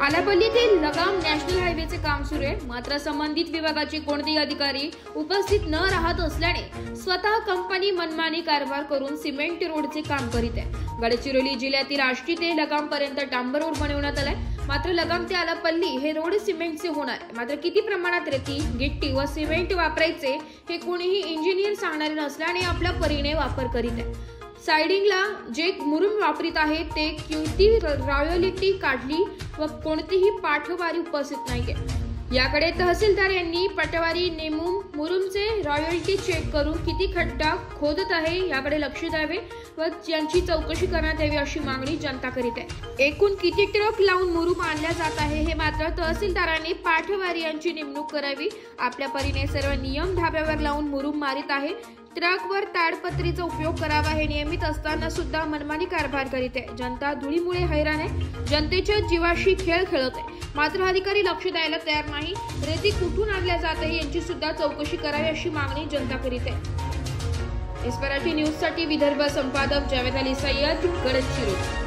आलापल्ली ते लगाम नॅशनल हायवेचे काम सुरू आहे, मात्र संबंधित विभागाचे कोणतेही अधिकारी उपस्थित न राहत असल्याने स्वतः कंपनी मनमानी कारभार करून सिमेंट रोडचे काम करीत आहे। गडचिरोली जिल्ह्यातील आष्टी ते लगाम पर्यंत डांबर रोड बनवण्यात आलाय, मात्र लगाम ते आलापल्ली हे रोड सिमेंटचे होणार, मात्र किती प्रमाणात रेती, गिट्टी व सिमेंट वापरायचे हे कोणीही इंजिनियर सांगणारे नसल्याने आपल्या परीने वापर करीत आहे। साइडिंगला जे मुरुम वापरित आहे ते किती रॉयल्टी काढली व कोणतीही पाठवारी उपस्थित नाहीये। याकडे तहसीलदार यांनी पटवारी नेमून मुरुमचे रॉयल्टी चेक करून किती खड्डा खोदत आहे याकडे लक्ष द्यावे व यांची चौकशी करण्यात यावी अशी मागणी जनता करीत आहे। एकूण किती ट्रक लावून मुरुम आणल्या जात आहे हे मात्र तहसीलदारांनी पाठवारी यांची नेमणूक करावी। आपल्या परीने सर्व नियम धाब्यावर लावून मुरुम मारित आहे। ट्रकवर ताडपत्रीचा उपयोग करावा हे नियमित असताना सुद्धा मनमानी कारभार करीत आहे। जनता धुळीमुळे हैराण आहे, जनतेच्या जीवाशी खेळ खेळत आहे, मात्र अधिकारी लक्ष द्यायला तयार नाही। रेती कुठून आणल्या जात आहे यांची सुद्धा चौकशी करावी अशी मागणी जनता करीत आहे। इस्पराठी न्यूज साठी विदर्भ संपादक जावेद अली सय्यद, गडचिरोली।